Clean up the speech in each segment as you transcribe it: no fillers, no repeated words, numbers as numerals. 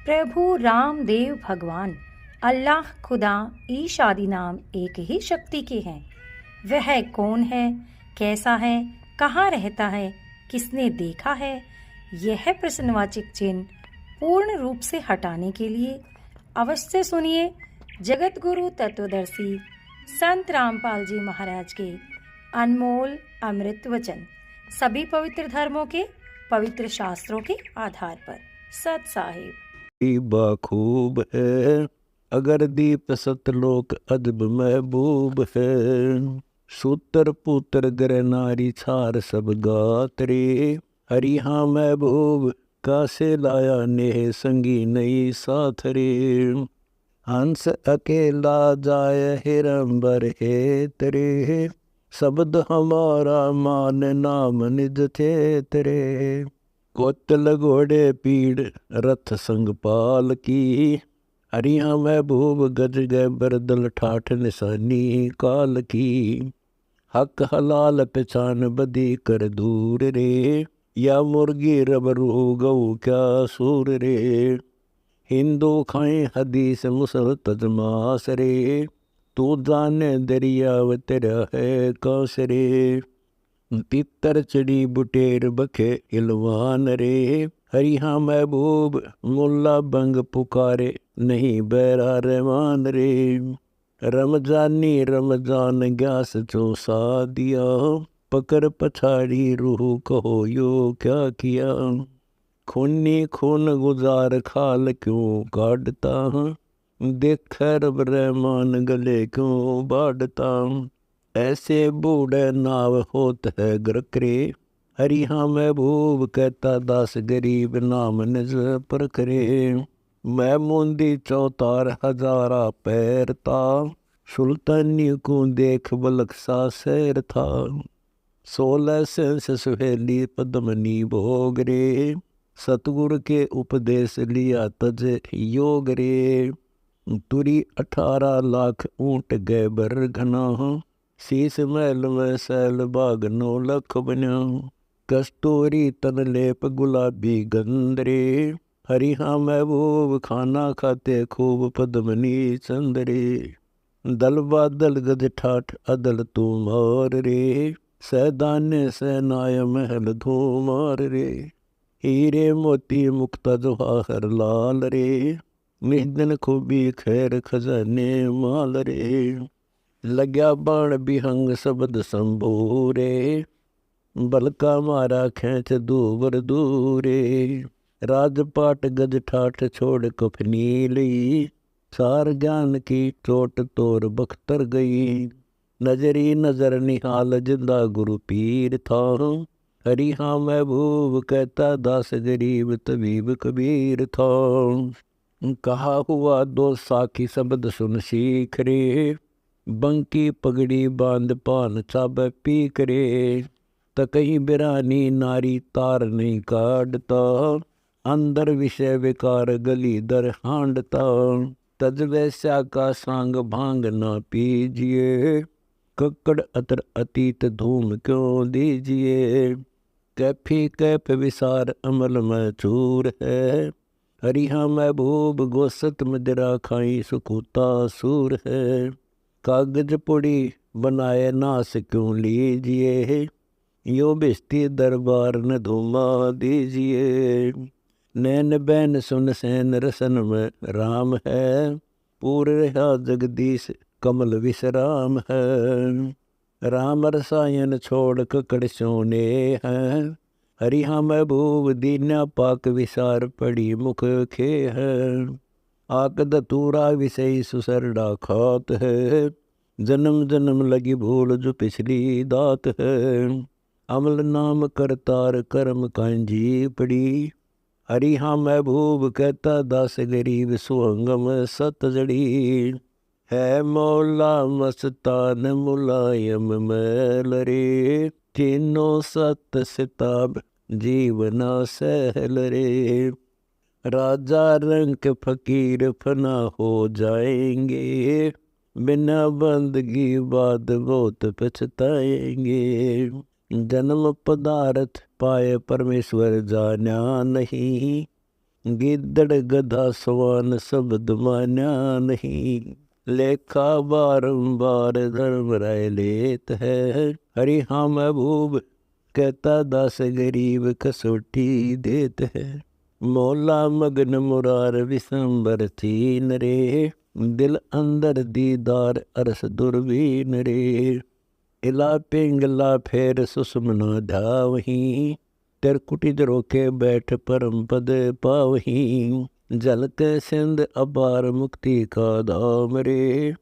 प्रभु रामदेव भगवान अल्लाह खुदा ईश आदि नाम एक ही शक्ति के हैं। वह कौन है, कैसा है, कहाँ रहता है, किसने देखा है, यह प्रश्नवाचक चिन्ह पूर्ण रूप से हटाने के लिए अवश्य सुनिए जगत गुरु तत्वदर्शी संत रामपाल जी महाराज के अनमोल अमृत वचन, सभी पवित्र धर्मों के पवित्र शास्त्रों के आधार पर। सत साहिब बाखूब है अगर दीप सतलोक अजब महबूब है। सूत्र पुत्र गर नारी छार सब गात रे। हरि हाँ महबूब कासे लाया नेह संगी नई साथ रे। हंस अकेला जाय हिरंबर हे तेरे। शब्द हमारा मान नाम निज थे तेरे। कोतल घोड़े पीड़ रथ संग पाल की। हरिया महबूब गज गए बरदल ठाठ निशानी काल की। हक हलाल पहचान बदी कर दूर रे। या मुर्गी रबरू गऊ क्या सूर रे। हिंदू खाएं हदीस मुसल तजमास रे। तू जाने दरिया व तेरा है कांस रे। तितर चढ़ी बुटेर बखे इलवान रे। हरि हाँ महबूब मुल्ला बंग पुकारे नहीं बैरा रहमान रे। रमजानी रमजान ग्यास चौसा दिया। पकड़ पछाड़ी रूह कहो यो क्या किया। खूनी खून गुजार खाल क्यों काटता। देख रब रहमान गले क्यों बाढ़ता। ऐसे बूढ़े नाव होत है ग्रकरे। हरि हाँ महबूब कहता दास गरीब नाम निज पर करे। मैं मुंदी चौतार हजारा पैर था। सुल्तानी को देख बलक सा सैर था। 16 सेंस सुहेली पद्मनी भोग रे। सतगुरु के उपदेश लिया तज योग रे। तुरी 18 लाख ऊंट गए बर घना। शीस महल में सैल बाग 9 लख बन्या। कस्तूरी तन लेप गुलाबी गंदरे। हरि हाँ महबूब खाना खाते खूब पद्मनी चंदरे। दल बादल गज ठाठ अदल तू मार रे। सैदाने सैनाय महल धूमार रे। हीरे मोती मुक्ता जवाहर लाल रे। निजन खूबी खैर खजाने माल रे। लग्या बाण बिहंग शब्द संभूरे। बलका मारा खेच दूबर दूरे। राजपाट गज ठाठ छोड़ कफनी लई। सार ज्ञान की चोट तोर बख्तर गई। नजरी नजर निहाल जिंदा गुरु पीर था। हरि हाँ महबूब कहता दास गरीब तबीब कबीर था। कहा हुआ दो साखी शब्द सुन सीख रे। बंकी पगड़ी बांध पान चाबे पी करे। तकही बिरानी नारी तार नहीं काटता। अंदर विषय विकार गली दर हांडता। तज वैश्या का सांग भांग ना पीजिए। कक्कड़ अतर अतीत धूम क्यों दीजिए। कैफी कैफ विसार अमल में चूर है। हरि हाँ महबूब गोसत मजरा खाई सुकूता सूर है। कागज पुड़ी बनाए नास क्यों लीजिए। यो बिस्ती दरबार न धूमा दीजिए। नैन बैन सुन सैन रसन में राम है। पूर रहा जगदीश कमल विश्राम है। राम रसायन छोड़ ककड़ सोने हैं। हरि हाँ महबूब दीन्या पाक विसार पड़ी मुख खे है। आक दतूरा विषय सुसरडा खात है। जन्म जन्म लगी भूल जो पिछली दात है। अमल नाम करतार कर्म कांजी पड़ी। हरि हाँ महबूब कहता दास गरीब सुहंगम सत जड़ी। है मौला मस्तान मुलायम मैल रे। तीनों सत सिताब जीवना सहल रे। राजा रंक फकीर फना हो जाएंगे। बिना बंदगी बाद बहुत पछताएंगे। जन्म पदार्थ पाए परमेश्वर जाना नहीं। गिद्दड़ गधा सवान शब्द मान्या नहीं, लेखा बारंबार धर्म राय लेत है। हरि हाँ महबूब कहता दास गरीब कसौटी देत है। मौला मगन मुरार विसंबर थीन रे, दिल अंदर दीदार अरस दुर्बीन रे। इला पिंगला फेर सुषमना धावही, तिरकुटी रोके बैठ परम पद पावही। जल के सिंध अपार मुक्ति का धाम रे,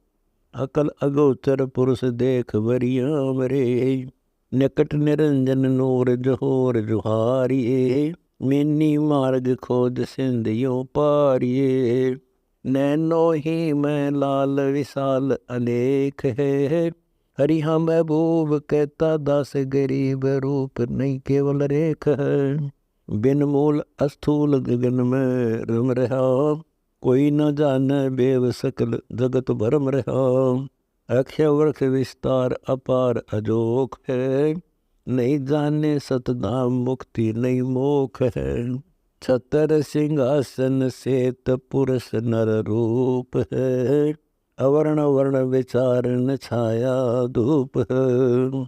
अकल अगोचर पुरुष देख बरियाम रे। निकट निरंजन नूर जोहर जुहारिये, मिन्नी मार्ग खोज सिंध यो पारिये। नैनो ही मैं लाल विशाल अनेक है, हरि हाँ महबूब कहता दास गरीब रूप नहीं केवल रेख है। बिन मूल अस्थूल गगन में रम रहा, कोई न जाने बेव सकल जगत भरम रहा। अक्षय वृक्ष विस्तार अपार अजोक है, नहीं जाने सतधाम मुक्ति नहीं मोख है। छतर सिंहासन सेत पुरुष नर रूप है, अवर्ण वर्ण विचारण छाया धूप है।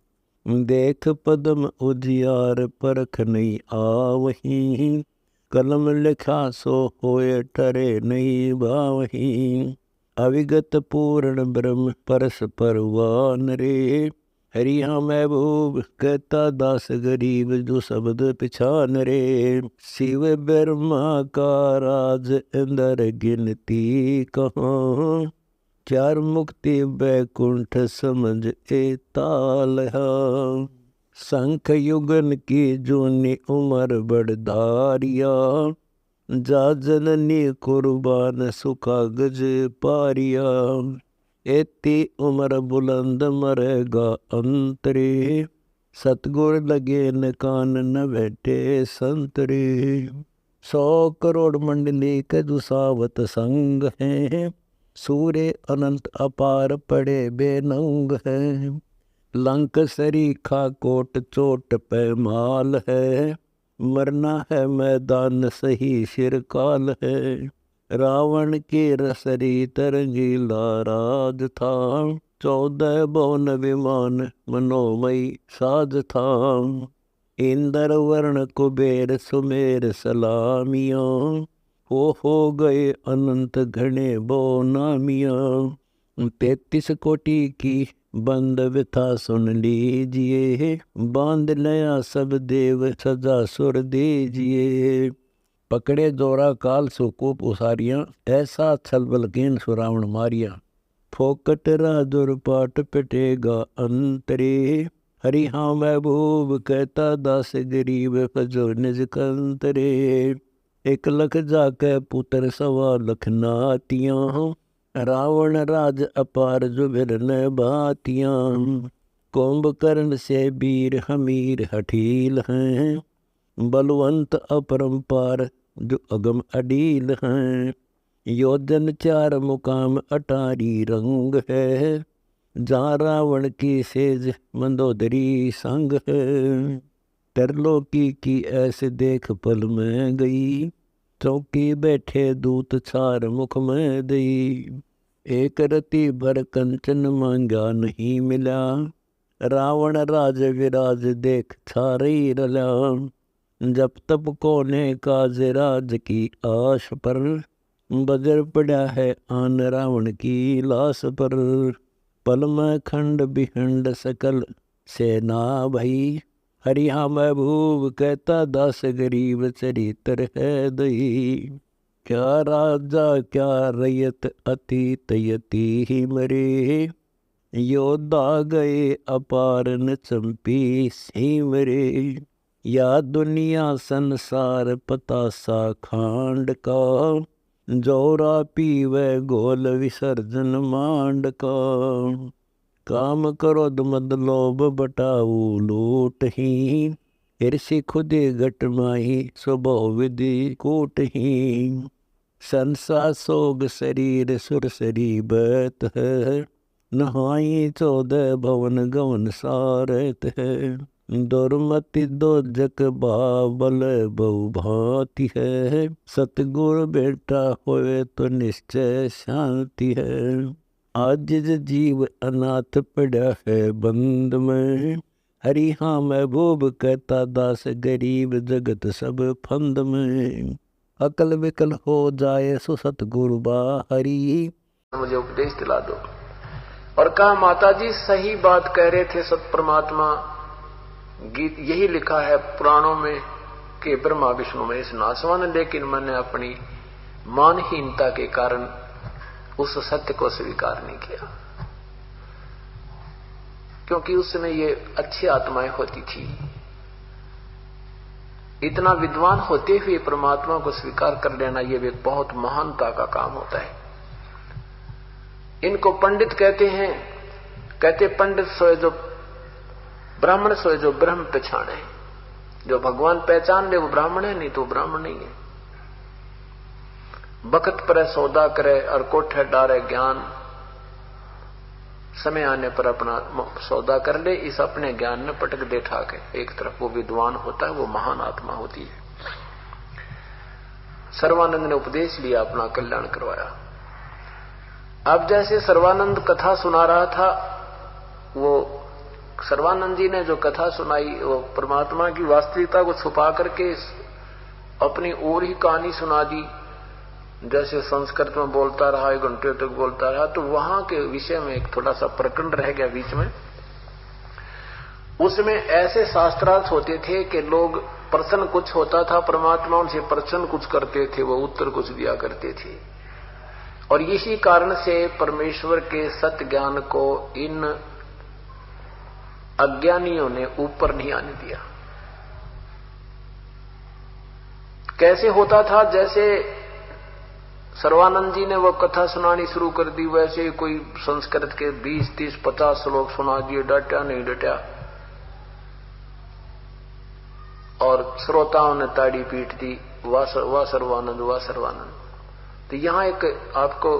देख पदम उजियार परख नहीं आवही, कलम लिखा सो होए ठरे नहीं भावही। अविगत पूर्ण ब्रह्म परस परवान रे, हरि हाँ महबूब कहता दास गरीब जो शब्द पिछान रे। शिव ब्रह्मा का राज अंदर गिनती कहाँ, चार मुक्ति बैकुंठ समझ ए ताल है। शंख युगन की जूनी उमर बड़धारिया, जा जननी कुर्बान सुखा गज पारिया। एती उमर बुलंद मरेगा अंतरे, सतगुर लगे न कान न बैठे संतरे। 100 करोड़ मंडली के दुसावत संग है, सूर्य अनंत अपार पड़े बेनंग है। लंक सरीखा कोट चोट पैमाल है, मरना है मैदान सही शिरकाल है। रावण की रसरी तरंगीला राज था, 14 भुवन विमान मनोमयी साज था। इंद्र वर्ण कुबेर सुमेर सलामियाँ, हो गए अनंत घने बो नामियाँ। 33 कोटि की बंद व्यथा सुन लीजिए, बांध लया सब देव सजा सुर दीजिए। पकड़े जोरा काल सुकूप उसारियां, ऐसा छल बलकीन सुरावण मारिया। फोकट राजुर पाट पिटेगा अंतरे, हरि हाँ महबूब कहता दास गरीब फजो निज कंतरे। 1 लख जाके पुत्र 1.25 लख नातियाँ, रावण राज अपार जुबिर न भातियाँ। कुंभकर्ण से वीर हमीर हठील हैं, बलवंत अपरंपार जो अगम अडील हैं। योजन 4 मुकाम अटारी रंग है, जहाँ रावण की सेज मंदोदरी संग है। तरलोकी की ऐसे देख पल में गई, चौकी बैठे दूत 4 मुख में दई। 1 रति भर कंचन मांगा नहीं मिला, रावण राज विराज देख छारई रला। जब तब कोने काज राज की आश पर, बजर पड़ा है आन रावण की लाश पर। पल में खंड बिहंड सकल सेना भई, हरि हाँ महबूब कहता दास गरीब चरित्र है दई। क्या राजा क्या रैयत अतीत यति ही मरे, योद्धा गए अपार न चंपी सी मरे। या दुनिया संसार पतासा खांड का, जोरा पीवे गोल विसर्जन मांड का। काम क्रोध मद लोभ बटाऊ लूट ही, ईर्षि खुदे घट माही स्वभाव विधि कूट ही। संसा सोग शरीर सुरसरी बत है, नहाई 14 भवन गवन सारत है। दुर्मति दो जग बाबल बहु भांति है, सतगुरु बेटा होए तो निश्चय शांति है। आज जीव अनाथ पड़ा है बंद में, हरि हाँ महबूब कहता दास गरीब जगत सब फंद में। अकल विकल हो जाए सो सतगुरु बाहरी, मुझे उपदेश दिला दो। और कहा माता जी सही बात कह रहे थे सत परमात्मा, गीत यही लिखा है पुराणों में कि ब्रह्मा विष्णु महेश नासवान, लेकिन मैंने अपनी मानहीनता के कारण उस सत्य को स्वीकार नहीं किया, क्योंकि उस समय ये अच्छी आत्माएं होती थी। इतना विद्वान होते हुए परमात्मा को स्वीकार कर लेना ये भी एक बहुत महानता का काम होता है। इनको पंडित कहते हैं। कहते पंडित सोए जो ब्राह्मण सोए जो ब्रह्म पहचाने। जो भगवान पहचान ले वो ब्राह्मण है, नहीं तो ब्राह्मण नहीं है। बखत पर सौदा करे और कोठे डारे ज्ञान, समय आने पर अपना सौदा कर ले। इस अपने ज्ञान में पटक दे ठाके एक तरफ, वो विद्वान होता है, वो महान आत्मा होती है। सर्वानंद ने उपदेश लिया, अपना कल्याण करवाया। अब जैसे सर्वानंद कथा सुना रहा था, वो सर्वानंद जी ने जो कथा सुनाई वो परमात्मा की वास्तविकता को छुपा करके अपनी और ही कहानी सुना दी। जैसे संस्कृत में बोलता रहा, 1 घंटे तक बोलता रहा, तो वहां के विषय में एक थोड़ा सा प्रकरण रह गया बीच में। उसमें ऐसे शास्त्रार्थ होते थे कि लोग प्रश्न कुछ होता था, परमात्मा उनसे प्रश्न कुछ करते थे, वो उत्तर कुछ दिया करते थे। और इसी कारण से परमेश्वर के सत्य ज्ञान को इन अज्ञानियों ने ऊपर नहीं आने दिया। कैसे होता था, जैसे सर्वानंद जी ने वो कथा सुनानी शुरू कर दी, वैसे ही कोई संस्कृत के 20, 30, 50 श्लोक सुना दिए, डटा नहीं डटा, और श्रोताओं ने ताड़ी पीट दी, वाह सर्वानंद वाह सर्वानंद। तो यहां एक आपको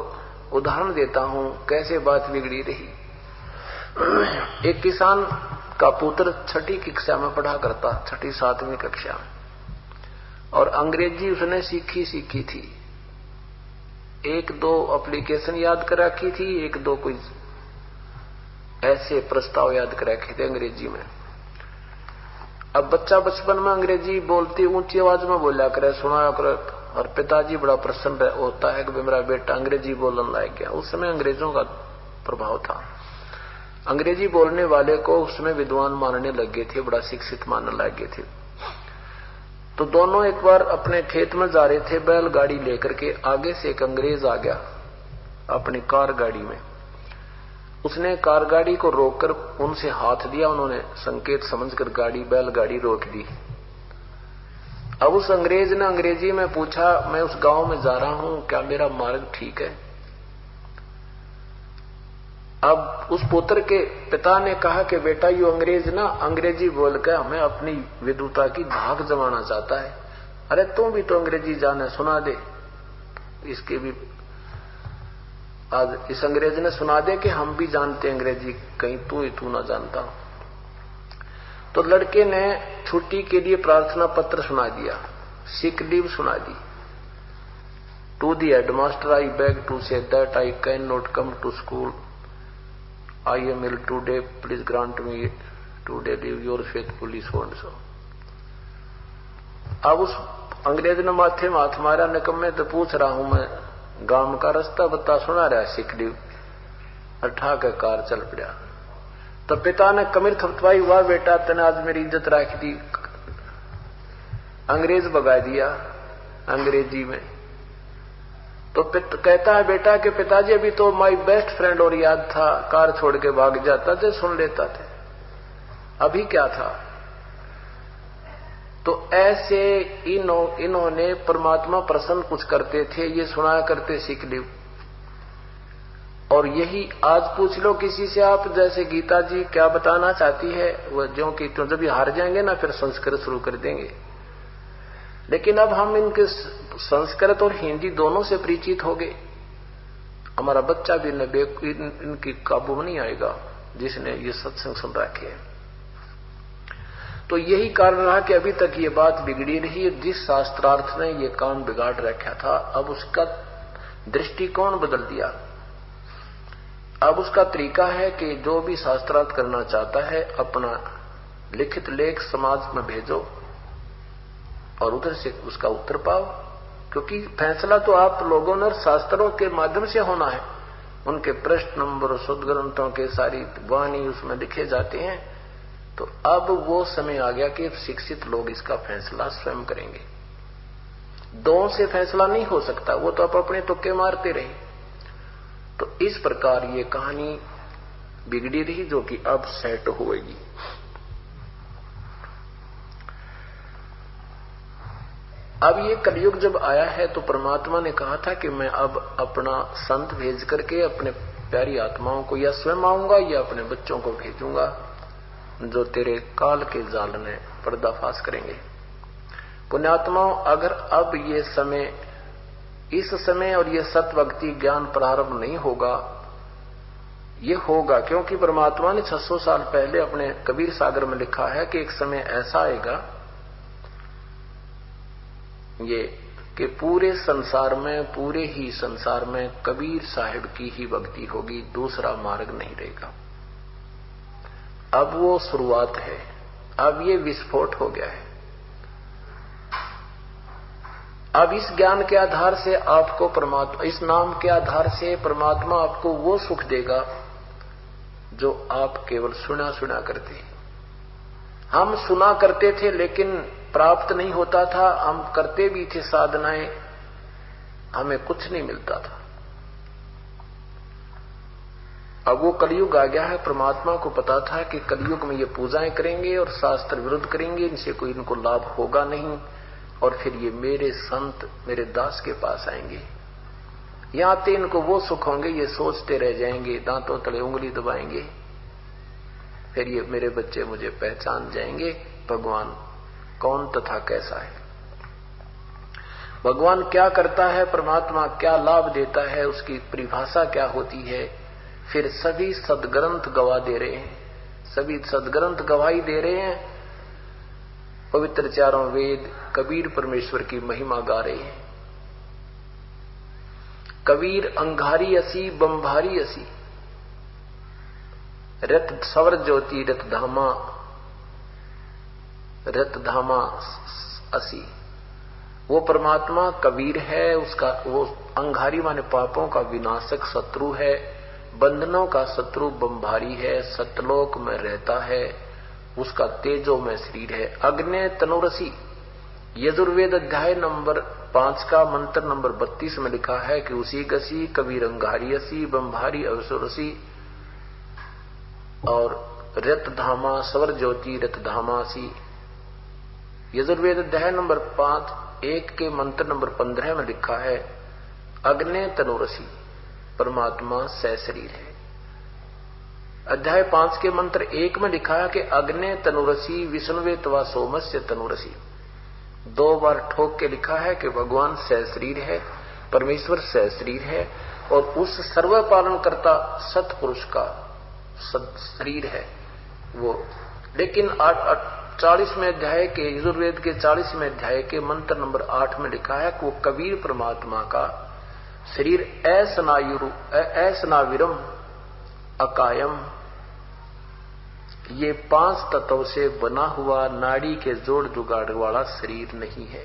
उदाहरण देता हूं कैसे बात बिगड़ी रही। एक किसान का पुत्र 6ठी कक्षा में पढ़ा करता, 6ठी 7वीं कक्षा में, और अंग्रेजी उसने सीखी थी। 1-2 एप्लीकेशन याद कर रखी थी, 1-2 कोई ऐसे प्रस्ताव याद कर रखे थे अंग्रेजी में। अब बच्चा बचपन में अंग्रेजी बोलती ऊंची आवाज में बोला करे, सुनाया करे, और पिताजी बड़ा प्रसन्न होता है कि मेरा बेटा अंग्रेजी बोलने लग गया। उस समय अंग्रेजों का प्रभाव था, अंग्रेजी बोलने वाले को उसमें विद्वान मानने लग गए थे, बड़ा शिक्षित मानने लग गए थे। तो दोनों एक बार अपने खेत में जा रहे थे बैलगाड़ी लेकर के, आगे से एक अंग्रेज आ गया अपनी कार गाड़ी में। उसने कार गाड़ी को रोककर उनसे हाथ दिया, उन्होंने संकेत समझकर बैलगाड़ी रोक दी। अब उस अंग्रेज ने अंग्रेजी में पूछा, मैं उस गांव में जा रहा हूं, क्या मेरा मार्ग ठीक है? अब उस पुत्र के पिता ने कहा कि बेटा ये अंग्रेज ना अंग्रेजी बोलकर हमें अपनी विद्वता की धाक जमाना चाहता है। अरे तुम भी तो अंग्रेजी जाने, सुना दे इसके भी। आज इस अंग्रेज ने सुना दे कि हम भी जानते अंग्रेजी, कहीं तू ना जानता। तो लड़के ने छुट्टी के लिए प्रार्थना पत्र सुना दिया, सिक लीव सुना दी। To the headmaster I beg to say that I can not come to school, I am ill today, please grant me today leave your faithfully so and so। अब उस अंग्रेज ने माथे में हाथ मारा, निकम्मे तो पूछ रहा हूं मैं, गांव का रास्ता बता, सुना रहा है सिक लीव, अठा के कार चल पड़ा। तो पिता ने कमर थपथपाई, वाह बेटा तने आज मेरी इज्जत रख दी, अंग्रेज भगा दिया अंग्रेजी में। तो कहता है बेटा कि पिताजी अभी तो माय बेस्ट फ्रेंड और याद था, कार छोड़ के भाग जाता थे, सुन लेता थे, अभी क्या था। तो ऐसे इन्होंने परमात्मा प्रसन्न कुछ करते थे, ये सुनाया करते सीख ली। और यही आज पूछ लो किसी से आप, जैसे गीता जी क्या बताना चाहती है, वह ज्यों की त्यों, जब हार जाएंगे ना फिर संस्कृत शुरू कर देंगे। लेकिन अब हम इनके संस्कृत और हिंदी दोनों से परिचित हो गए, हमारा बच्चा भी इनकी काबू में नहीं आएगा जिसने ये सत्संग सुन रखे है। तो यही कारण रहा कि अभी तक ये बात बिगड़ी रही। जिस शास्त्रार्थ ने ये काम बिगाड़ रखा था, अब उसका दृष्टिकोण बदल दिया। अब उसका तरीका है कि जो भी शास्त्रार्थ करना चाहता है अपना लिखित लेख समाज में भेजो और उधर से उसका उत्तर पाओ, क्योंकि फैसला तो आप लोगों ने शास्त्रों के माध्यम से होना है। उनके प्रश्न नंबर, शुद्ध ग्रंथों के सारी वाणी उसमें लिखे जाते हैं। तो अब वो समय आ गया कि शिक्षित लोग इसका फैसला स्वयं करेंगे। दो से फैसला नहीं हो सकता, वो तो आप अपने तुक्के मारते रहे। तो इस प्रकार ये कहानी बिगड़ी रही, जो कि अब सेट होगी। अब ये कलयुग जब आया है तो परमात्मा ने कहा था कि मैं अब अपना संत भेज करके अपने प्यारी आत्माओं को या स्वयं आऊंगा या अपने बच्चों को भेजूंगा, जो तेरे काल के जाल ने पर्दाफाश करेंगे। पुण्यात्माओं, अगर अब ये समय, इस समय और ये सत्भक्ति ज्ञान प्रारंभ नहीं होगा, ये होगा क्योंकि परमात्मा ने 600 साल पहले अपने कबीर सागर में लिखा है कि एक समय ऐसा आएगा ये कि पूरे संसार में, पूरे ही संसार में कबीर साहिब की ही भक्ति होगी, दूसरा मार्ग नहीं रहेगा। अब वो शुरुआत है, अब ये विस्फोट हो गया है। अब इस ज्ञान के आधार से आपको परमात्मा, इस नाम के आधार से परमात्मा आपको वो सुख देगा जो आप केवल सुना सुना करते हैं। हम सुना करते थे लेकिन प्राप्त नहीं होता था, हम करते भी थे साधनाएं, हमें कुछ नहीं मिलता था। अब वो कलयुग आ गया है। परमात्मा को पता था कि कलयुग में ये पूजाएं करेंगे और शास्त्र विरुद्ध करेंगे, इनसे कोई इनको लाभ होगा नहीं, और फिर ये मेरे संत, मेरे दास के पास आएंगे। यहां आते इनको वो सुख होंगे, ये सोचते रह जाएंगे, दांतों तले उंगली दबाएंगे, फिर ये मेरे बच्चे मुझे पहचान जाएंगे भगवान कौन तथा कैसा है, भगवान क्या करता है, परमात्मा क्या लाभ देता है, उसकी परिभाषा क्या होती है। फिर सभी सदग्रंथ गवाह दे रहे हैं, सभी सदग्रंथ गवाही दे रहे हैं। पवित्र चारों वेद कबीर परमेश्वर की महिमा गा रहे हैं। कबीर अंगारी असी बंभारी असी, रत सवर ज्योति रत धामा असी। वो परमात्मा कबीर है, उसका वो अंगारी माने पापों का विनाशक शत्रु है, बंधनों का शत्रु बंभारी है, सतलोक में रहता है, उसका तेजो में शरीर है। अग्नि तनुरसी, यजुर्वेद अध्याय नंबर 5 का मंत्र नंबर 32 में लिखा है कि उसी गसी कबीर अंगारी असी बंभारी अवसुरसी, और रत धामा स्वर ज्योति रत धामासी। यजुर्वेद अध्याय नंबर 5:1 के मंत्र नंबर 15 में लिखा है अग्नि तनुरसी, परमात्मा सशरीर है। अध्याय 5 के मंत्र 1 में लिखा है कि अग्नि तनुरसी विष्णुवे तवा सोमस्य तनुरसी। 2 बार ठोक के लिखा है कि भगवान सशरीर है, परमेश्वर सशरीर है, और उस सर्व पालन करता सतपुरुष का शरीर है वो। लेकिन 40वें अध्याय के, यजुर्वेद के 40वें अध्याय के मंत्र नंबर 8 में लिखा है कि वो कबीर परमात्मा का शरीर ऐसनाविरम अकायम, ये 5 तत्वों से बना हुआ नाड़ी के जोड़ जुगाड़ वाला शरीर नहीं है।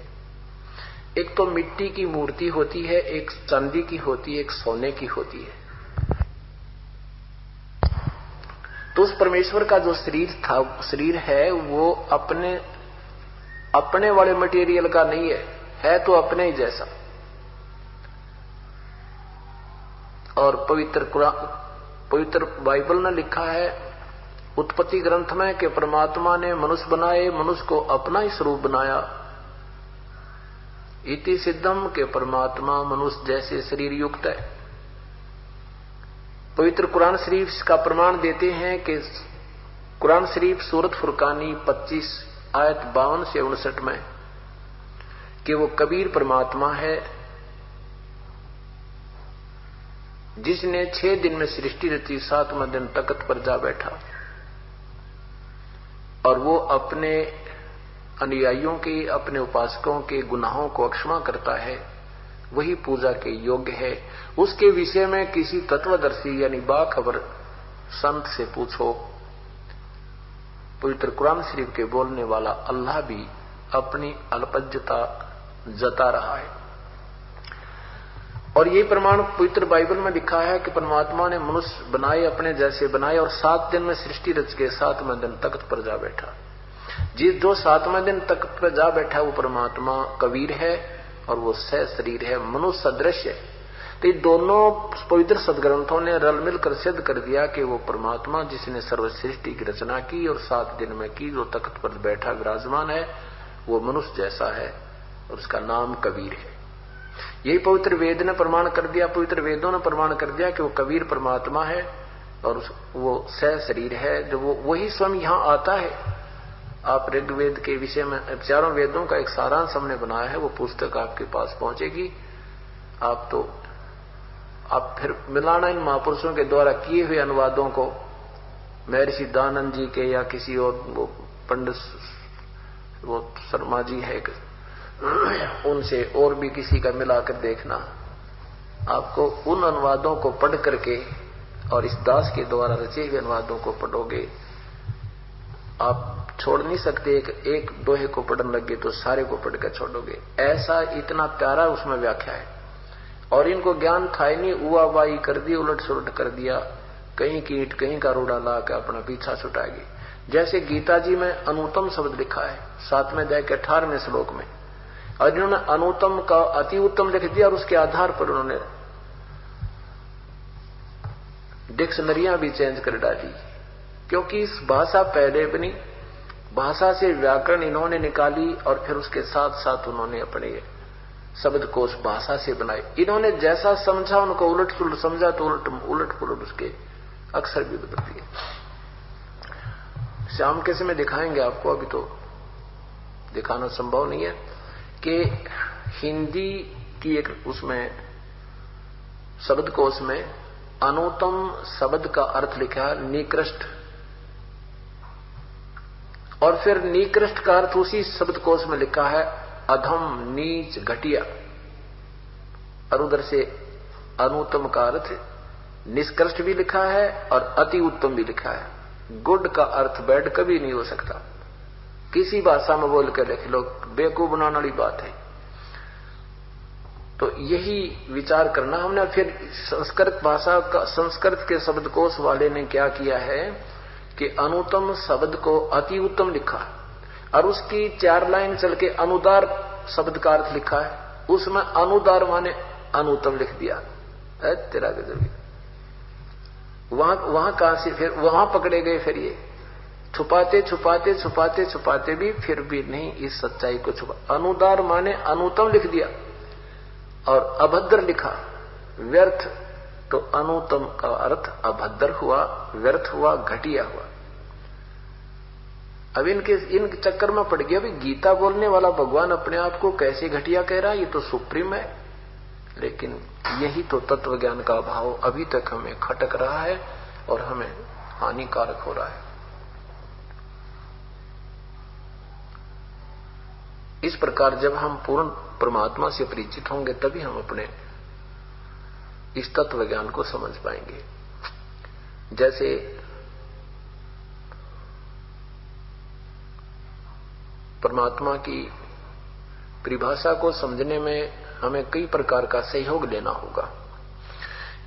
एक तो मिट्टी की मूर्ति होती है, एक चांदी की होती है, एक सोने की होती है। तो उस परमेश्वर का जो शरीर है वो अपने वाले मटेरियल का नहीं है तो अपने ही जैसा। और पवित्र बाइबल ने लिखा है उत्पत्ति ग्रंथ में कि परमात्मा ने मनुष्य बनाए, मनुष्य को अपना ही स्वरूप बनाया। इति सिद्धम के परमात्मा मनुष्य जैसे शरीर युक्त है। पवित्र कुरान शरीफ का प्रमाण देते हैं कि कुरान शरीफ सूरत फुरकानी 25 आयत 52 से 59 में कि वो कबीर परमात्मा है जिसने 6 दिन में सृष्टि रची, 7वें दिन तख्त पर जा बैठा, और वो अपने अनुयायियों के, अपने उपासकों के गुनाहों को क्षमा करता है, वही पूजा के योग्य है। उसके विषय में किसी तत्वदर्शी यानी बाखबर संत से पूछो। पवित्र कुरान शरीफ के बोलने वाला अल्लाह भी अपनी अल्पज्यता जता रहा है। और ये प्रमाण पवित्र बाइबल में लिखा है कि परमात्मा ने मनुष्य बनाए, अपने जैसे बनाए, और 7 दिन में सृष्टि रच के 7वें दिन तख्त पर जा बैठा। जो 7वें दिन तख्त पर जा बैठा वो परमात्मा कबीर है और वो सह शरीर है, मनुष्य सदृश है। तो ये दोनों पवित्र सदग्रंथों ने रल मिलकर सिद्ध कर दिया कि वो परमात्मा जिसने सर्व सृष्टि की रचना की और 7 दिन में की, जो तख्त पर बैठा विराजमान है, वो मनुष्य जैसा है और उसका नाम कबीर है। यही पवित्र वेद ने प्रमाण कर दिया, पवित्र वेदों ने प्रमाण कर दिया कि वो कबीर परमात्मा है और वो सह शरीर है, जो वो वही स्वयं यहां आता है। आप ऋग्वेद के विषय में 4 वेदों का एक सारांश हमने बनाया है, वो पुस्तक आपके पास पहुंचेगी। आप फिर मिलाना इन महापुरुषों के द्वारा किए हुए अनुवादों को, महर्षि दानंद जी के या किसी और, वो पंडित वो शर्मा जी है उनसे, और भी किसी का मिलाकर देखना। आपको उन अनुवादों को पढ़ करके और इस दास के द्वारा रचे हुए अनुवादों को पढ़ोगे, आप छोड़ नहीं सकते। एक दोहे को पढ़ने लगे तो सारे को पढ़कर छोड़ोगे, ऐसा इतना प्यारा उसमें व्याख्या है। और इनको ज्ञान था ही नहीं, उवाबाई कर दी, उलट सुलट कर दिया, कहीं की ईंट कहीं का रूड़ा ला के अपना पीछा छुटाएगी। जैसे गीता जी में अनुत्तम शब्द लिखा है 7वें अध्याय के 18वें श्लोक में, और इन्होंने अनुत्तम का अति उत्तम लिख दिया और उसके आधार पर उन्होंने डिक्शनरियां भी चेंज कर डाली, क्योंकि इस भाषा पहले बनी, भाषा से व्याकरण इन्होंने निकाली और फिर उसके साथ साथ उन्होंने अपने शब्दकोश भाषा से बनाए। इन्होंने जैसा समझा उनको उलट पुलट समझा तो उलट पुलट उसके अक्षर भी बदल दिए। शाम के समय दिखाएंगे आपको, अभी तो दिखाना संभव नहीं है, कि हिंदी की एक उसमें शब्दकोश में अनुत्तम शब्द का अर्थ लिखा है निकृष्ट, और फिर निकृष्ट का अर्थ उसी शब्दकोश में लिखा है अधम, नीच, घटिया, और उधर से अनुत्तम का अर्थ निष्कृष्ट भी लिखा है और अति उत्तम भी लिखा है। गुड का अर्थ बैड कभी नहीं हो सकता, किसी भाषा में बोल कर लिख लो, बेवकूफ बनाने वाली बात है। तो यही विचार करना हमने। फिर संस्कृत भाषा का, संस्कृत के शब्दकोश वाले ने क्या किया है कि अनुत्तम शब्द को अति उत्तम लिखा और उसकी 4 लाइन चल के अनुदार शब्द का अर्थ लिखा है, उसमें अनुदार माने अनुत्तम लिख दिया। तेरा गजब। वहां कहां से फिर वहां पकड़े गए, फिर ये छुपाते छुपाते छुपाते छुपाते भी फिर भी नहीं इस सच्चाई को छुपा। अनुदार माने अनुत्तम लिख दिया और अभद्र लिखा, व्यर्थ। तो अनुत्तम का अर्थ अभद्र हुआ, व्यर्थ हुआ, घटिया हुआ। अब इन चक्कर में पड़ गया। भाई गीता बोलने वाला भगवान अपने आप को कैसे घटिया कह रहा है, ये तो सुप्रीम है। लेकिन यही तो तत्व ज्ञान का अभाव अभी तक हमें खटक रहा है और हमें हानिकारक हो रहा है। इस प्रकार जब हम पूर्ण परमात्मा से परिचित होंगे तभी हम अपने इस तत्व ज्ञान को समझ पाएंगे। जैसे परमात्मा की परिभाषा को समझने में हमें कई प्रकार का सहयोग लेना होगा।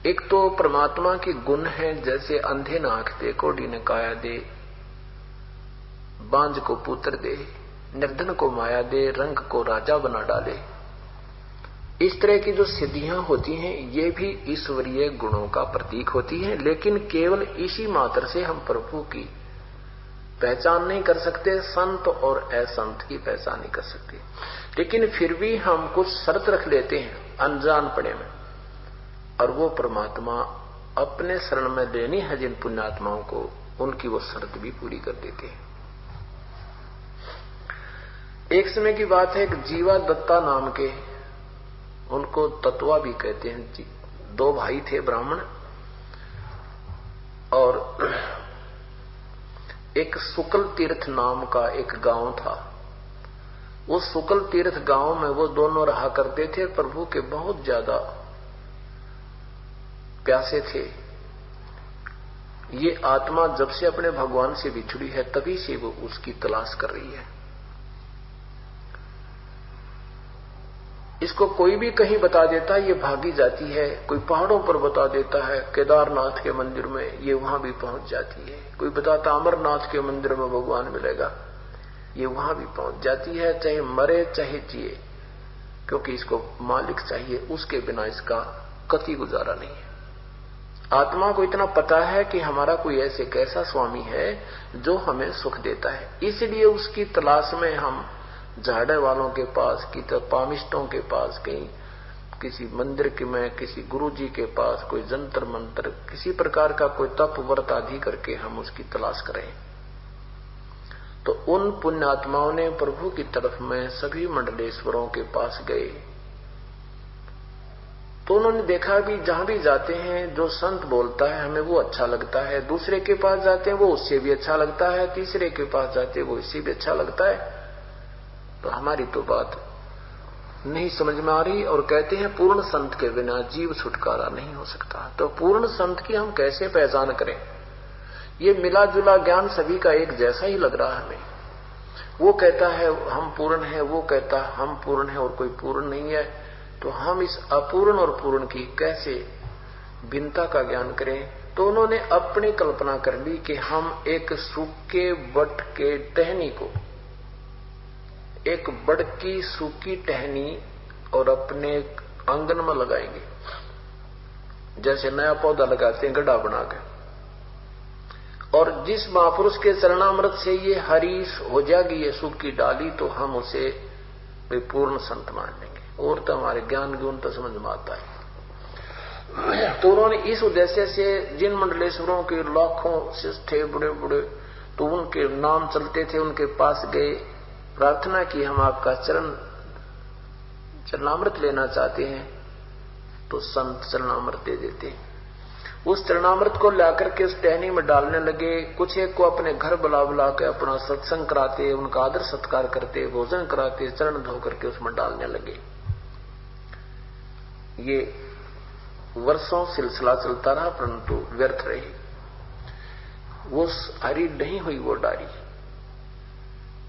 एक तो परमात्मा के गुण हैं, जैसे अंधे न आंख दे, कोढ़ी न काया दे, बांझ को पुत्र दे, निर्धन को माया दे, रंग को राजा बना डाले। इस तरह की जो सिद्धियां होती हैं ये भी ईश्वरीय गुणों का प्रतीक होती हैं। लेकिन केवल इसी मात्र से हम प्रभु की पहचान नहीं कर सकते, संत और असंत की पहचान नहीं कर सकते। लेकिन फिर भी हम कुछ शर्त रख लेते हैं अनजानपने में, और वो परमात्मा अपने शरण में लेनी है जिन पुण्यात्माओं को, उनकी वो शर्त भी पूरी कर देते हैं। एक समय की बात है, एक जीवा दत्ता नाम के, उनको तत्वा भी कहते हैं, 2 भाई थे ब्राह्मण, और एक शुक्ल तीर्थ नाम का एक गांव था। उस शुक्ल तीर्थ गांव में वो दोनों रहा करते थे। प्रभु के बहुत ज्यादा प्यासे थे। ये आत्मा जब से अपने भगवान से बिछड़ी है तभी से वो उसकी तलाश कर रही है। इसको कोई भी कहीं बता देता है ये भागी जाती है, कोई पहाड़ों पर बता देता है केदारनाथ के मंदिर में, ये वहां भी पहुंच जाती है। कोई बताता अमरनाथ के मंदिर में भगवान मिलेगा, ये वहां भी पहुंच जाती है, चाहे मरे चाहे जिए, क्योंकि इसको मालिक चाहिए, उसके बिना इसका कति गुजारा नहीं है। आत्मा को इतना पता है कि हमारा कोई ऐसे कैसा स्वामी है जो हमें सुख देता है, इसलिए उसकी तलाश में हम झाड़े वालों के पास, की तो पामिष्टों के पास, कहीं किसी मंदिर के में, किसी गुरु जी के पास, कोई जंतर मंत्र, किसी प्रकार का कोई तप व्रत आदि करके हम उसकी तलाश करें। तो उन पुण्यात्माओं ने प्रभु की तरफ में सभी मंडलेश्वरों के पास गए तो उन्होंने देखा भी जहां भी जाते हैं जो संत बोलता है हमें वो अच्छा लगता है, दूसरे के पास जाते हैं वो उससे भी अच्छा लगता है, तीसरे के पास जाते हैं वो इससे भी अच्छा लगता है। तो हमारी तो बात नहीं समझ में आ रही और कहते हैं पूर्ण संत के बिना जीव छुटकारा नहीं हो सकता। तो पूर्ण संत की हम कैसे पहचान करें? ये मिला जुला ज्ञान सभी का एक जैसा ही लग रहा है हमें। वो कहता है हम पूर्ण है, वो कहता है हम पूर्ण है और कोई पूर्ण नहीं है। तो हम इस अपूर्ण और पूर्ण की कैसे भिन्नता का ज्ञान करें? तो उन्होंने अपनी कल्पना कर ली कि हम एक सूखे बट के टहनी को, एक बड़ की सूखी टहनी और अपने आंगन में लगाएंगे, जैसे नया पौधा लगाते हैं गड्ढा बना के, और जिस महापुरुष के चरणामृत से ये हरी हो जाएगी ये सूखी डाली, तो हम उसे पूर्ण संत मान लेंगे और तो हमारे ज्ञान गुण तो समझ में आता है। तो उन्होंने इस उद्देश्य से जिन मंडलेश्वरों के लाखों शिष्य थे बड़े बड़े, तो उनके नाम चलते थे, उनके पास गए, प्रार्थना की हम आपका चरणामृत लेना चाहते हैं। तो संत चरणामृत दे देते हैं। उस चरणामृत को लाकर के उस टहनी में डालने लगे। कुछ एक को अपने घर बुला बुला के अपना सत्संग कराते, उनका आदर सत्कार करते, भोजन कराते, चरण धो करके उसमें डालने लगे। ये वर्षों सिलसिला चलता रहा, परंतु व्यर्थ रही। वो हरी नहीं हुई वो डाली।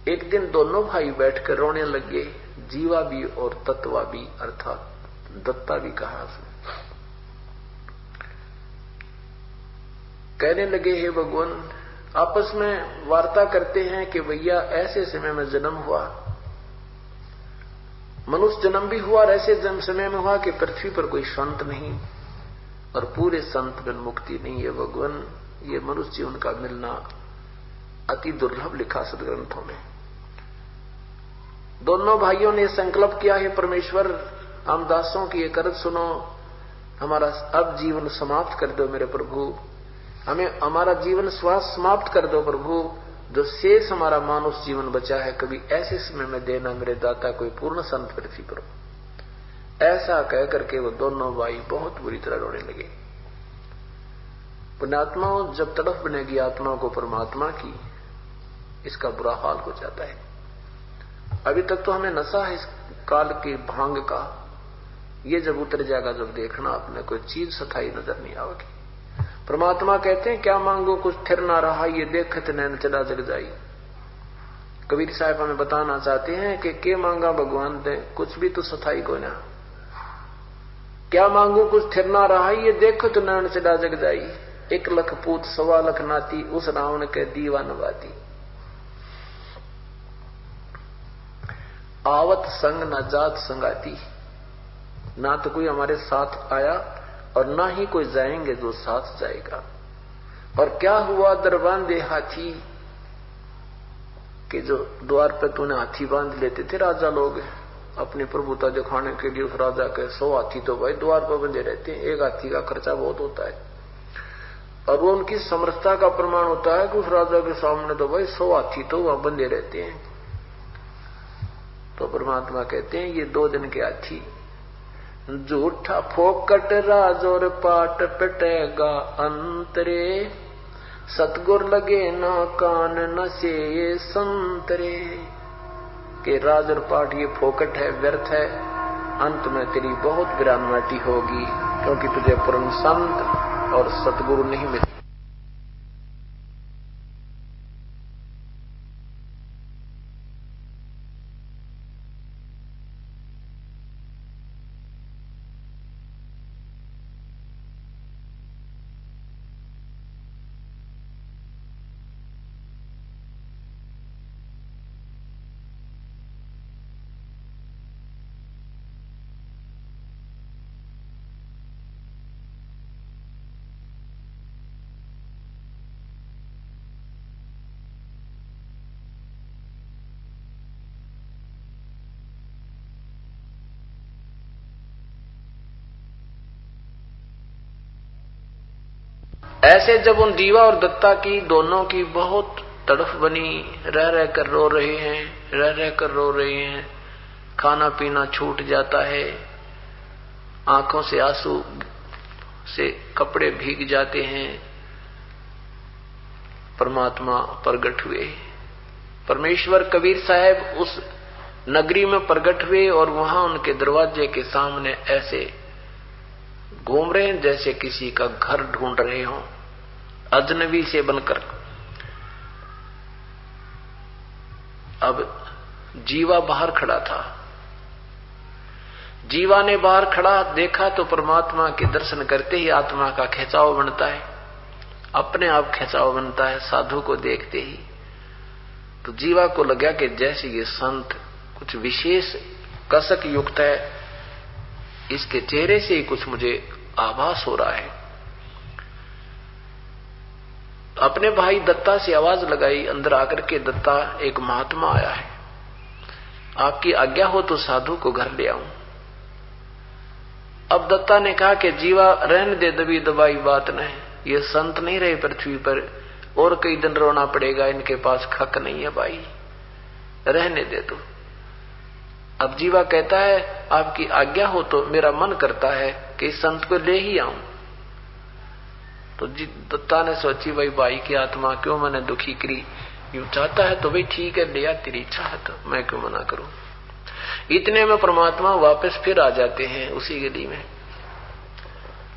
एक दिन दोनों भाई बैठकर रोने लगे, जीवा भी और तत्वा भी, अर्थात दत्ता भी कहा उसने। कहने लगे हे भगवान, आपस में वार्ता करते हैं कि भैया ऐसे समय में जन्म हुआ, मनुष्य जन्म भी हुआ और ऐसे समय में हुआ कि पृथ्वी पर कोई संत नहीं और पूरे संत बिन मुक्ति नहीं है। भगवान, ये मनुष्य जीवन का मिलना अति दुर्लभ लिखा सदग्रंथों में। दोनों भाइयों ने संकल्प किया है परमेश्वर, हम दासों की एक अर्ज सुनो, हमारा अब जीवन समाप्त कर दो मेरे प्रभु, हमें हमारा जीवन श्वास समाप्त कर दो प्रभु, जो शेष हमारा मानुष जीवन बचा है कभी ऐसे समय में देना मेरे दाता, कोई पूर्ण संत पृथ्वी पर। ऐसा कह करके वो दोनों भाई बहुत बुरी तरह रोने लगे। पुण्यात्माओं, जब तड़फ बनेगी आत्मा को परमात्मा की, इसका बुरा हाल हो जाता है। अभी तक तो हमें नशा है इस काल की भांग का, ये जब उतर जाएगा, जब देखना आपने कोई चीज सथाई नजर नहीं आवेगी। परमात्मा कहते हैं क्या मांगो कुछ थिर ना रहा, ये देखत नैन चला जग जाई। कबीर साहब हमें बताना चाहते हैं कि के मांगा भगवान दे, कुछ भी तो सथाई को ना। क्या मांगो कुछ थिर ना रहा, ये देखत नैन चला जग जाई। 1 लाख पूत 1.25 लाख नाती, उस रावण के दीवान बाती। आवत संग न जात संगाती, ना तो कोई हमारे साथ आया और ना ही कोई जाएंगे जो साथ जाएगा। और क्या हुआ दरबांधे हाथी, कि जो द्वार पे तूने हाथी बांध लेते थे राजा लोग अपनी प्रभुता दिखाने के लिए, उस राजा के 100 हाथी तो भाई द्वार पर बंधे रहते हैं। एक हाथी का खर्चा बहुत होता है और वो उनकी समर्थता का प्रमाण होता है कि उस राजा के सामने तो भाई 100 हाथी तो वहां बंधे रहते हैं। तो परमात्मा कहते हैं ये 2 दिन के हाथी, झूठा फोकट राजोर पाट पटेगा अंतरे, सतगुर लगे ना कान न से ये संतरे, के राज और पाठ ये फोकट है, व्यर्थ है, अंत में तेरी बहुत विरानवाटी होगी, क्योंकि तुझे पूर्ण संत और सतगुरु नहीं मिले। ऐसे जब उन जीवा और दत्ता की दोनों की बहुत तड़फ बनी, रह रह कर रो रहे हैं, रह रह कर रो रहे हैं, खाना पीना छूट जाता है, आंखों से आंसू से कपड़े भीग जाते हैं, परमात्मा प्रगट हुए। परमेश्वर कबीर साहब उस नगरी में प्रगट हुए और वहां उनके दरवाजे के सामने ऐसे घूम रहे हैं जैसे किसी का घर ढूंढ रहे हों, अजनबी से बनकर। अब जीवा बाहर खड़ा था। जीवा ने बाहर खड़ा देखा तो परमात्मा के दर्शन करते ही आत्मा का खिंचाव बनता है, अपने आप खिंचाव बनता है साधु को देखते ही। तो जीवा को लगा कि जैसे ये संत कुछ विशेष कसक युक्त है, इसके चेहरे से ही कुछ मुझे आभास हो रहा है। अपने भाई दत्ता से आवाज लगाई, अंदर आकर के दत्ता एक महात्मा आया है, आपकी आज्ञा हो तो साधु को घर ले आऊं। अब दत्ता ने कहा कि जीवा रहने दे, दबी दबाई बात नहीं, ये संत नहीं रहे पृथ्वी पर, और कई दिन रोना पड़ेगा, इनके पास खक नहीं है भाई, रहने दे दो। अब जीवा कहता है आपकी आज्ञा हो तो मेरा मन करता है कि इस संत को ले ही आऊं। तो दत्ता ने सोची भाई की आत्मा क्यों मैंने दुखी करी, यूं चाहता है तो भाई ठीक है ले आ, तेरी इच्छा है तो मैं क्यों मना करूं। इतने में परमात्मा वापस फिर आ जाते हैं उसी गली में।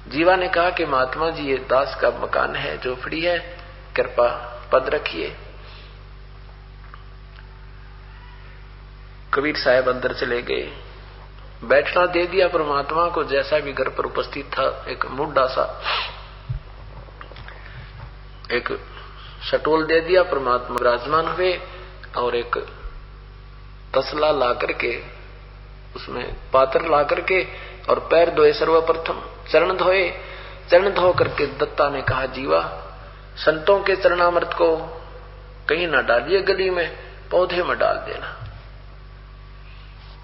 जीवा ने कहा कि महात्मा जी ये दास का मकान है, झोपड़ी है, कृपा पद रखिए। कबीर साहब अंदर चले गए, बैठना दे दिया परमात्मा को, जैसा भी घर पर उपस्थित था एक मुड्ढा सा एक शटोल दे दिया, परमात्मा विराजमान हुए और एक तसला ला करके उसमें पात्र ला करके और पैर धोए, सर्वप्रथम चरण धोए। चरण धो करके दत्ता ने कहा जीवा संतों के चरणामृत को कहीं न डालिए गली में, पौधे में डाल देना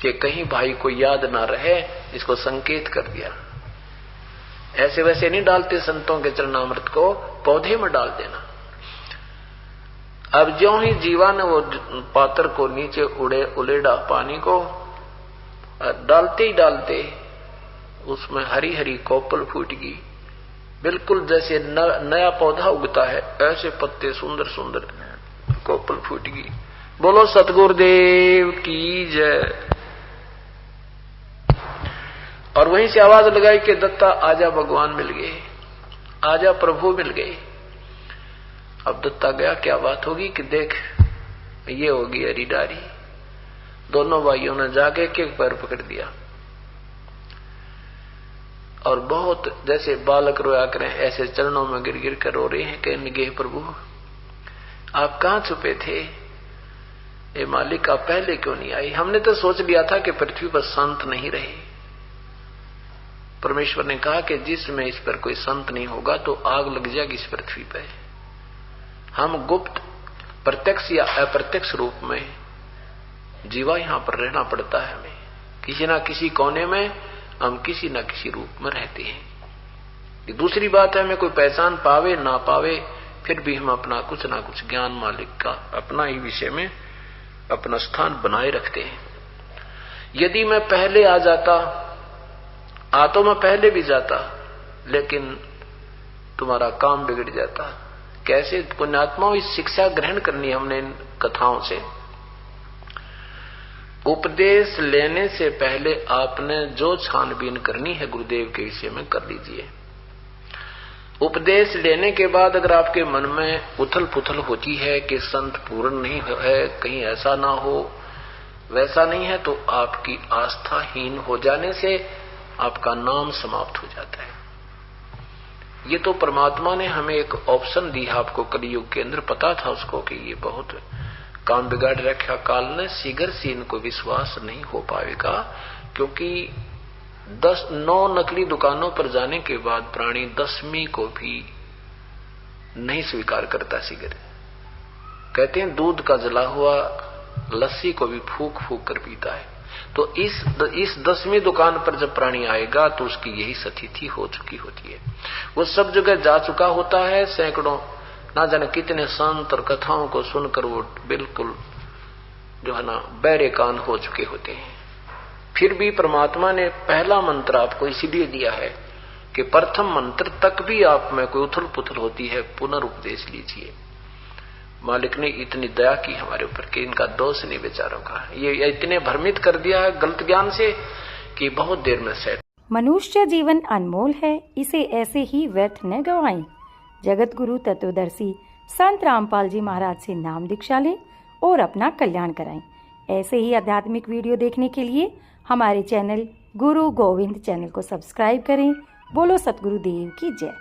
कि कहीं भाई को याद ना रहे, इसको संकेत कर दिया। ऐसे वैसे नहीं डालते संतों के चरणामृत को, पौधे में डाल देना। अब ज्यों ही जीवा ने वो पात्र को नीचे उलेड़ा पानी को, डालते ही डालते उसमें हरी हरी कोपल फूट गई, बिल्कुल जैसे नया पौधा उगता है ऐसे पत्ते सुंदर सुंदर कोपल फूट गई। बोलो सतगुरुदेव की जय। और वहीं से आवाज लगाई कि दत्ता आजा भगवान मिल गए, आजा प्रभु मिल गए। अब दत्ता गया, क्या बात होगी कि देख ये होगी हरीडारी। दोनों भाइयों ने जाके के पैर पकड़ दिया और बहुत जैसे बालक रोया करें ऐसे चरणों में गिर गिर कर रो रहे हैं, कहने लगे प्रभु आप कहां छुपे थे, ये मालिक आप पहले क्यों नहीं आई, हमने तो सोच लिया था कि पृथ्वी पर संत नहीं रहे। परमेश्वर ने कहा कि जिसमें इस पर कोई संत नहीं होगा तो आग लग जाएगी इस पृथ्वी पर। हम गुप्त प्रत्यक्ष या अप्रत्यक्ष रूप में जीवा यहां पर रहना पड़ता है, हमें किसी ना किसी कोने में हम किसी ना किसी रूप में रहते हैं। दूसरी बात है हमें कोई पहचान पावे ना पावे फिर भी हम अपना कुछ ना कुछ ज्ञान मालिक का अपना ही विषय में अपना स्थान बनाए रखते हैं। यदि मैं पहले आ जाता, आ तो मैं पहले भी जाता, लेकिन तुम्हारा काम बिगड़ जाता, कैसे पुण्यात्माओं इस शिक्षा ग्रहण करनी हमने इन कथाओं से। उपदेश लेने से पहले आपने जो छानबीन करनी है गुरुदेव के विषय में कर लीजिए। उपदेश लेने के बाद अगर आपके मन में उथल पुथल होती है कि संत पूर्ण नहीं है, कहीं ऐसा ना हो वैसा नहीं है, तो आपकी आस्थाहीन हो जाने से आपका नाम समाप्त हो जाता है। ये तो परमात्मा ने हमें एक ऑप्शन दी है आपको, कलयुग के अंदर पता था उसको कि ये बहुत काम बिगाड़ रखा काल ने, शीघ्र से इनको विश्वास नहीं हो पाएगा, क्योंकि 9 नकली दुकानों पर जाने के बाद प्राणी 10वीं को भी नहीं स्वीकार करता। शीघ्र कहते हैं दूध का जला हुआ लस्सी को भी फूक फूक कर पीता है। तो इस 10वीं दुकान पर जब प्राणी आएगा तो उसकी यही स्थिति हो चुकी होती है। वो सब जगह जा चुका होता है, सैकड़ों ना जाने कितने संत और कथाओं को सुनकर वो बिल्कुल जो है ना बहरे कान हो चुके होते हैं। फिर भी परमात्मा ने पहला मंत्र आपको इसीलिए दिया है कि प्रथम मंत्र तक भी आप में कोई उथल पुथल होती है, पुनर्उपदेश लीजिए। मालिक ने इतनी दया की हमारे ऊपर कि इनका दोष नहीं बेचारों का, ये इतने भ्रमित कर दिया है गलत ज्ञान से कि बहुत देर में सेट। मनुष्य जीवन अनमोल है, इसे ऐसे ही व्यर्थ न गवाएं। जगत गुरु तत्वदर्शी संत रामपाल जी महाराज से नाम दीक्षा लें और अपना कल्याण कराएं। ऐसे ही आध्यात्मिक वीडियो देखने के लिए हमारे चैनल गुरु गोविंद चैनल को सब्सक्राइब करें। बोलो सतगुरुदेव की जय।